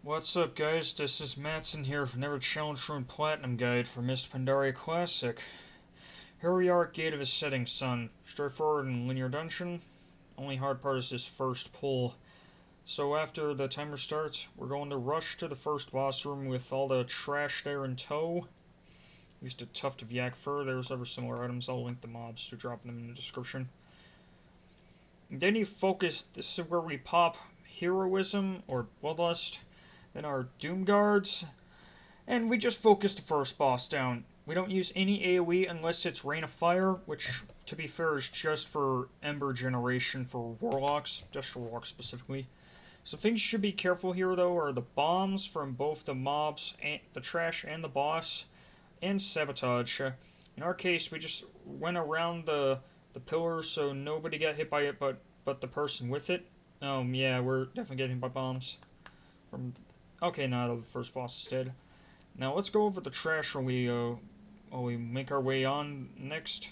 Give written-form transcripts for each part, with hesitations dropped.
What's up, guys? This is Matson here for Never Challenge Rune Platinum Guide for Mist Pandaria Classic. Here we are at Gate of the Setting Sun. Straightforward and linear dungeon. Only hard part is this first pull. So after the timer starts, we're going to rush to the first boss room with all the trash there in tow. Used a tuft of yak fur. There's other similar items. I'll link the mobs to drop them in the description. And then you focus. This is where we pop Heroism or Bloodlust. Then our Doom Guards, and we just focus the first boss down. We don't use any AoE unless it's Rain of Fire, which, to be fair, is just for Ember generation for Warlocks, just for Warlocks specifically. So things you should be careful here, though, are the bombs from both the mobs, and the trash, and the boss, and Sabotage. In our case, we just went around the pillars so nobody got hit by it but the person with it. Yeah, we're definitely getting hit by bombs. Okay, now the first boss is dead. Now let's go over the trash while we make our way on next.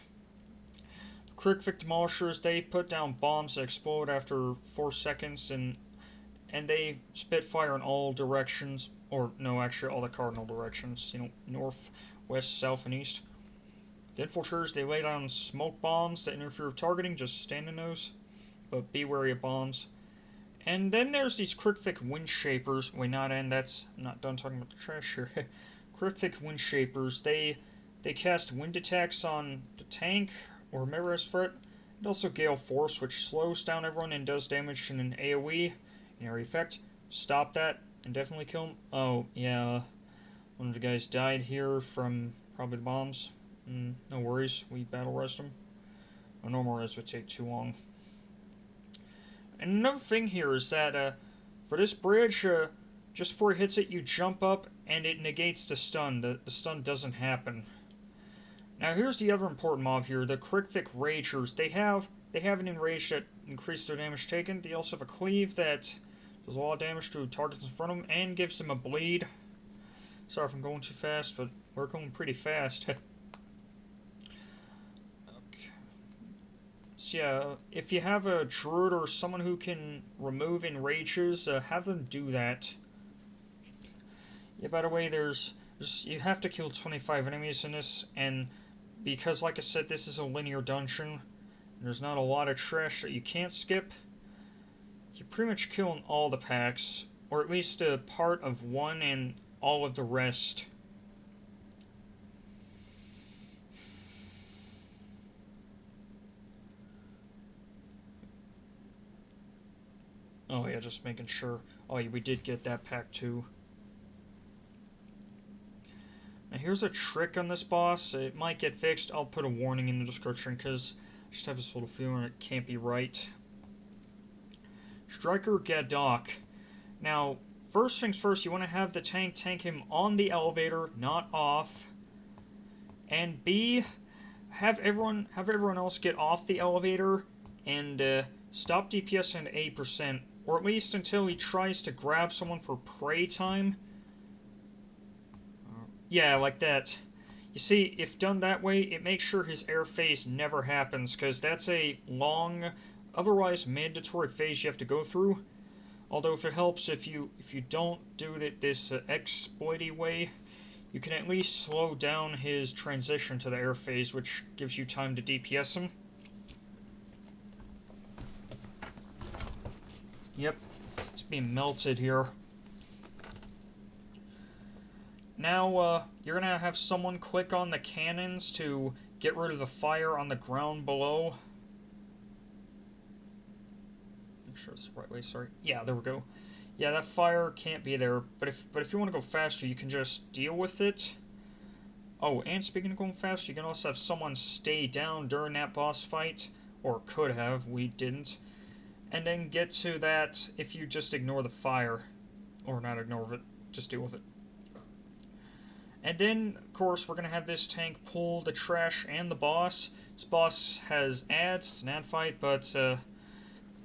Crick Demolishers, they put down bombs that explode after 4 seconds, and they spit fire in all directions. Or, no, actually all the cardinal directions. You know, north, west, south, and east. The Infiltrators, they lay down smoke bombs that interfere with targeting, just stand in those. But be wary of bombs. And then there's these Cryptic Wind Shapers. Wait, I'm not done talking about the trash here. Cryptic Wind Shapers, they cast wind attacks on the tank or Mirror's threat, and also Gale Force, which slows down everyone and does damage in an AoE in area effect. Stop that and definitely kill him. Oh, yeah. One of the guys died here from probably the bombs. No worries, we battle rest him. A normal res would take too long. And another thing here is that for this bridge, just before it hits it, you jump up and it negates the stun. The stun doesn't happen. Now here's the other important mob here, the Cryptic Ragers. They have an enrage that increases their damage taken. They also have a cleave that does a lot of damage to targets in front of them and gives them a bleed. Sorry if I'm going too fast, but we're going pretty fast. So yeah, if you have a druid or someone who can remove enrages, have them do that. Yeah, by the way, you have to kill 25 enemies in this, and because, like I said, this is a linear dungeon, there's not a lot of trash that you can't skip, you're pretty much killing all the packs, or at least a part of one and all of the rest. Oh yeah, just making sure. Oh yeah, we did get that pack too. Now here's a trick on this boss. It might get fixed. I'll put a warning in the description because I just have this little feeling it can't be right. Striker Gadok. Now, first things first, you want to have the tank him on the elevator, not off. And B, have everyone else get off the elevator and stop DPS at 8%. Or at least until he tries to grab someone for prey time. Yeah, like that. You see, if done that way, it makes sure his air phase never happens, because that's a long, otherwise mandatory phase you have to go through. Although if it helps, if you don't do it this exploity way, you can at least slow down his transition to the air phase, which gives you time to DPS him. Yep, it's being melted here. Now, you're gonna have someone click on the cannons to get rid of the fire on the ground below. Make sure it's the right way, sorry. Yeah, there we go. Yeah, that fire can't be there, but if you want to go faster, you can just deal with it. Oh, and speaking of going faster, you can also have someone stay down during that boss fight, or could have, we didn't. And then get to that if you just ignore the fire. Or not ignore it, just deal with it. And then, of course, we're going to have this tank pull the trash and the boss. This boss has ads, it's an ad fight, but the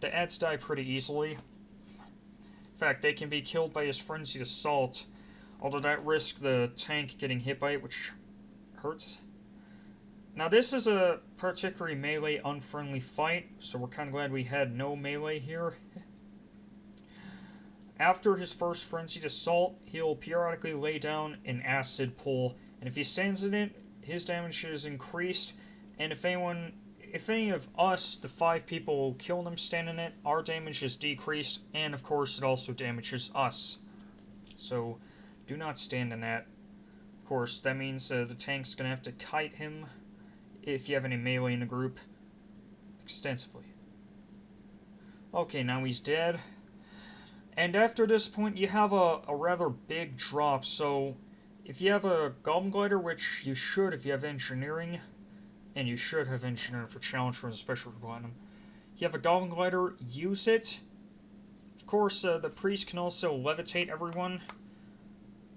ads die pretty easily. In fact, they can be killed by his Frenzied Assault, although that risks the tank getting hit by it, which hurts. Now this is a particularly melee unfriendly fight, so we're kind of glad we had no melee here. After his first frenzied assault, he'll periodically lay down an acid pool, and if he stands in it, his damage is increased, and if any of us, the 5 people killing him, stand in it, our damage is decreased, and of course it also damages us. So, do not stand in that. Of course, that means the tank's gonna have to kite him, if you have any melee in the group, extensively. Okay, now he's dead. And after this point, you have a rather big drop, so if you have a Goblin Glider, which you should if you have Engineering, and you should have Engineering for Challenge Runs, especially for Platinum, you have a Goblin Glider, use it. Of course, the Priest can also levitate everyone.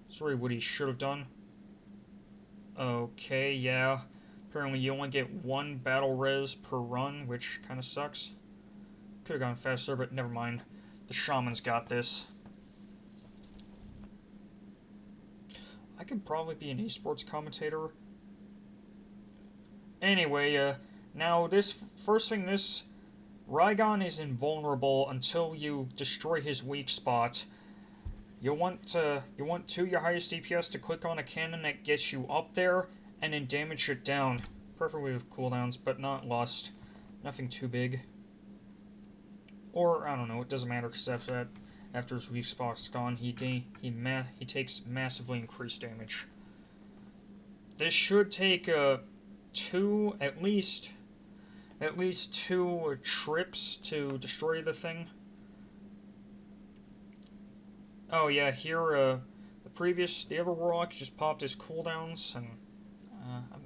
That's really what he should have done. Okay, yeah. Apparently you only get 1 battle res per run, which kind of sucks. Could have gone faster, but never mind. The Shaman's got this. I could probably be an esports commentator. Anyway, now this Raygon is invulnerable until you destroy his weak spot. You'll want 2 your highest DPS to click on a cannon that gets you up there, and then damage it down. Preferably with cooldowns, but not Lust. Nothing too big. Or, I don't know, it doesn't matter, because after his weak spot's gone, he takes massively increased damage. This should take, at least 2 trips to destroy the thing. Oh yeah, here, the other Warlock just popped his cooldowns, and,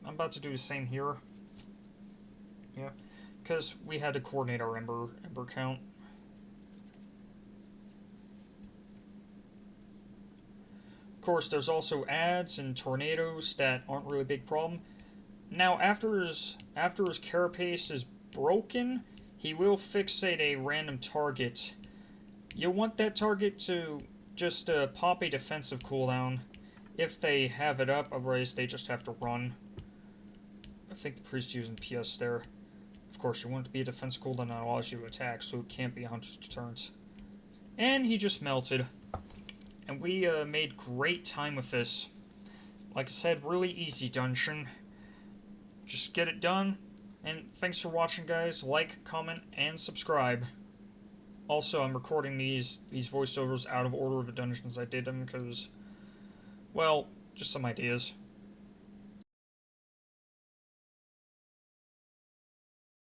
I'm about to do the same here. Yeah, because we had to coordinate our Ember count. Of course, there's also ads and tornadoes that aren't really a big problem. Now, after his carapace is broken, he will fixate a random target. You'll want that target to just pop a defensive cooldown if they have it up, otherwise they just have to run. I think the Priest's using PS there. Of course, you want it to be a defense cooldown that allows you to attack, so it can't be 100 turns. And he just melted. And we made great time with this. Like I said, really easy dungeon. Just get it done. And thanks for watching, guys. Like, comment, and subscribe. Also, I'm recording these voiceovers out of order of the dungeons I did them, because, well, just some ideas.